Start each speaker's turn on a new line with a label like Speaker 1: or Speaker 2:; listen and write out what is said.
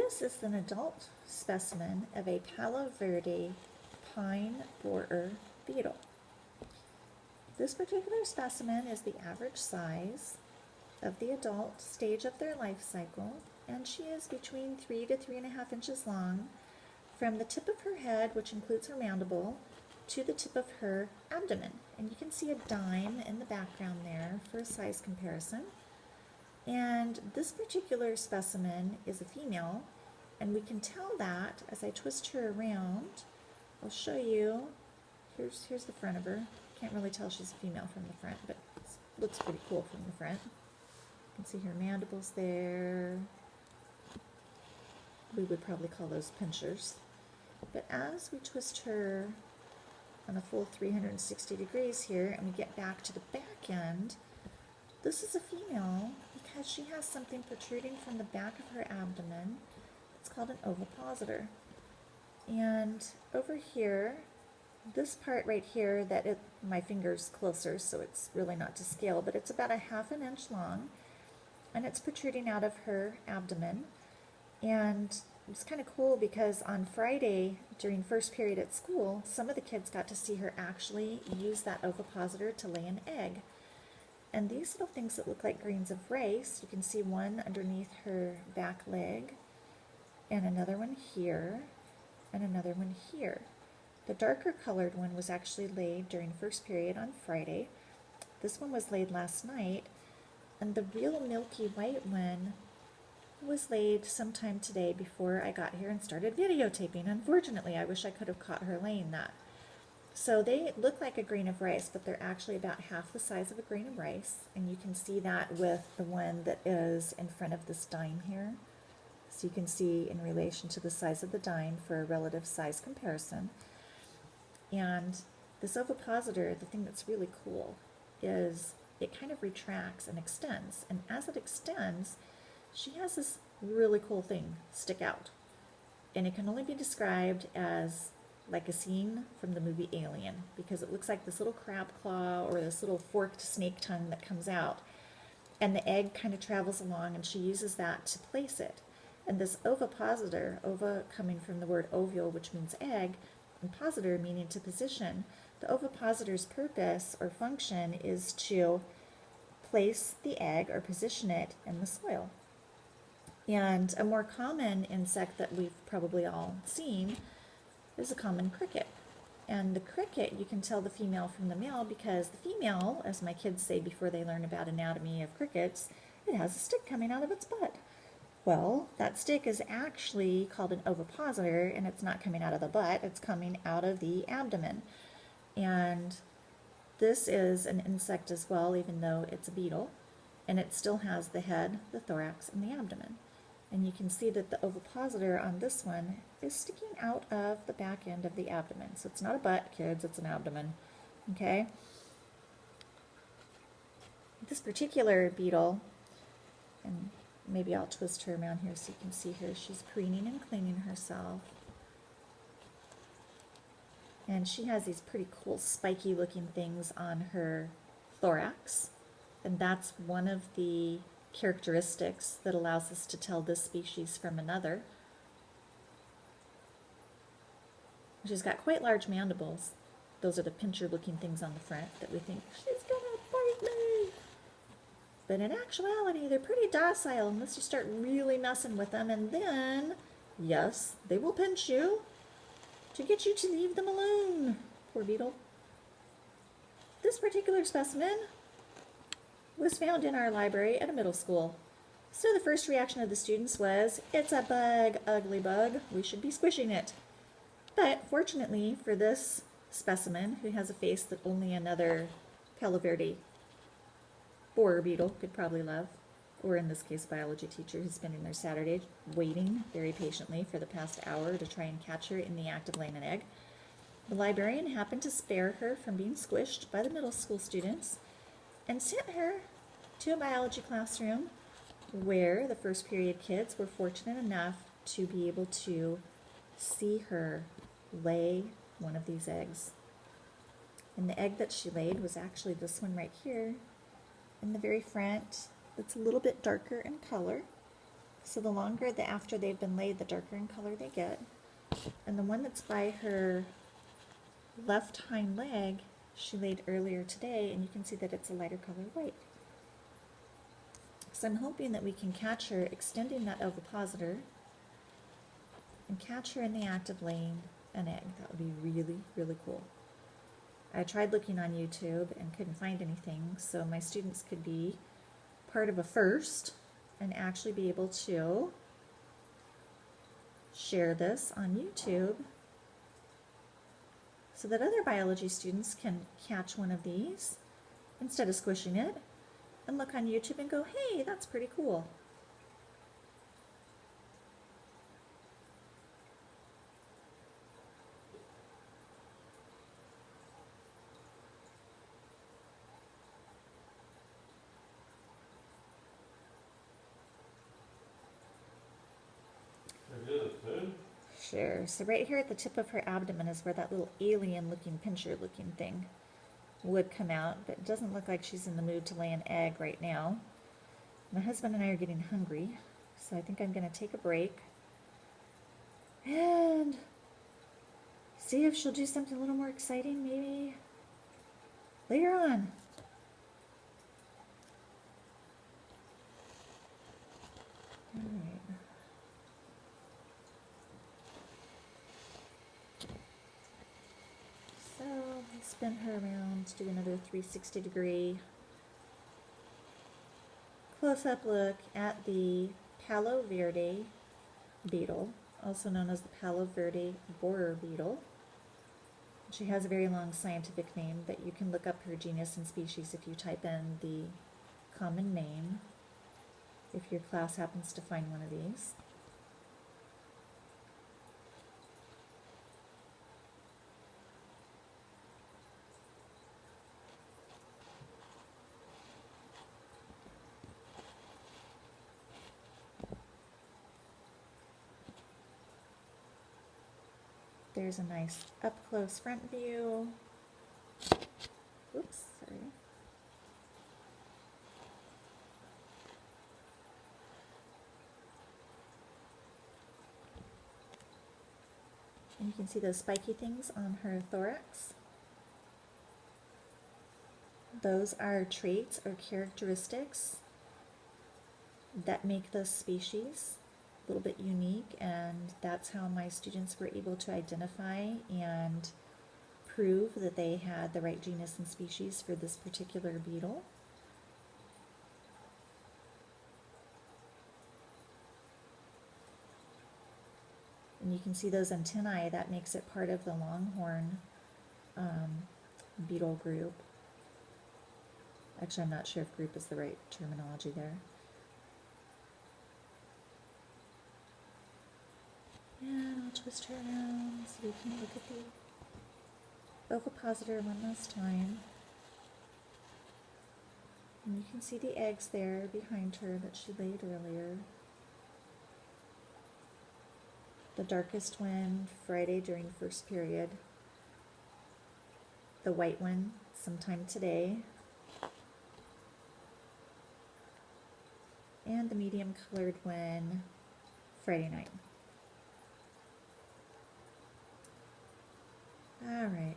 Speaker 1: This is an adult specimen of a Palo Verde pine borer beetle. This particular specimen is the average size of the adult stage of their life cycle, and she is between 3 to 3.5 inches long from the tip of her head, which includes her mandible, to the tip of her abdomen. And you can see a dime in the background there for a size comparison. And this particular specimen is a female, and we can tell that as I twist her around. I'll show you. Here's the front of her. Can't really tell she's a female from the front, but it looks pretty cool from the front. You can see her mandibles there. We would probably call those pinchers. But as we twist her on a full 360 degrees here, and we get back to the back end, this is a female because she has something protruding from the back of her abdomen. It's called an ovipositor. And over here, this part right here, my finger's closer, so it's really not to scale, but it's about 1/2 inch long, and it's protruding out of her abdomen. And it's kind of cool because on Friday during first period at school, some of the kids got to see her actually use that ovipositor to lay an egg. And these little things that look like grains of rice, you can see one underneath her back leg, and another one here, and another one here. The darker colored one was actually laid during first period on Friday. This one was laid last night, and the real milky white one was laid sometime today before I got here and started videotaping. Unfortunately, I wish I could have caught her laying that. So they look like a grain of rice, but they're actually about half the size of a grain of rice, and you can see that with the one that is in front of this dime here. So you can see in relation to the size of the dime for a relative size comparison. And this ovipositor, the thing that's really cool is it kind of retracts and extends, and as it extends, she has this really cool thing stick out, and it can only be described as like a scene from the movie Alien, because it looks like this little crab claw or this little forked snake tongue that comes out, and the egg kind of travels along, and she uses that to place it. And this ovipositor, ova coming from the word ovule, which means egg, and positor meaning to position, the ovipositor's purpose or function is to place the egg or position it in the soil. And a more common insect that we've probably all seen is a common cricket. And the cricket, you can tell the female from the male because the female, as my kids say before they learn about anatomy of crickets, it has a stick coming out of its butt. Well, that stick is actually called an ovipositor, and it's not coming out of the butt, it's coming out of the abdomen. And this is an insect as well, even though it's a beetle, and it still has the head, the thorax, and the abdomen. And you can see that the ovipositor on this one is sticking out of the back end of the abdomen. So it's not a butt, kids, it's an abdomen. Okay? This particular beetle, and maybe I'll twist her around here so you can see her, she's preening and cleaning herself. And she has these pretty cool spiky looking things on her thorax. And that's one of the characteristics that allows us to tell this species from another. She's got quite large mandibles. Those are the pincher looking things on the front that we think, she's gonna bite me. But in actuality, they're pretty docile unless you start really messing with them, and then, yes, they will pinch you to get you to leave them alone. Poor beetle. This particular specimen was found in our library at a middle school. So the first reaction of the students was, it's a bug, ugly bug, we should be squishing it. But fortunately for this specimen, who has a face that only another Palo Verde borer beetle could probably love, or in this case, a biology teacher who's spending their Saturday waiting very patiently for the past hour to try and catch her in the act of laying an egg, the librarian happened to spare her from being squished by the middle school students and sent her to a biology classroom where the first period kids were fortunate enough to be able to see her lay one of these eggs. And the egg that she laid was actually this one right here in the very front. It's a little bit darker in color. So the longer after they've been laid, the darker in color they get. And the one that's by her left hind leg, she laid earlier today, and you can see that it's a lighter color white. So I'm hoping that we can catch her extending that ovipositor and catch her in the act of laying an egg. That would be really, really cool. I tried looking on YouTube and couldn't find anything, so my students could be part of a first and actually be able to share this on YouTube so that other biology students can catch one of these instead of squishing it and look on YouTube and go, hey, that's pretty cool. Sure. So right here at the tip of her abdomen is where that little alien-looking, pincher-looking thing would come out, but it doesn't look like she's in the mood to lay an egg right now. My husband and I are getting hungry, so I think I'm going to take a break and see if she'll do something a little more exciting maybe later on. All right. So I spin her around, do another 360-degree close-up look at the Palo Verde beetle, also known as the Palo Verde borer beetle. She has a very long scientific name, but you can look up her genus and species if you type in the common name, if your class happens to find one of these. There's a nice up-close front view. Oops, sorry. And you can see those spiky things on her thorax. Those are traits or characteristics that make this species a little bit unique, and that's how my students were able to identify and prove that they had the right genus and species for this particular beetle. And you can see those antennae, that makes it part of the longhorn beetle group. Actually, I'm not sure if group is the right terminology there. And I'll twist her around so we can look at the ovipositor one last time. And you can see the eggs there behind her that she laid earlier. The darkest one Friday during first period. The white one sometime today. And the medium colored one Friday night. All right.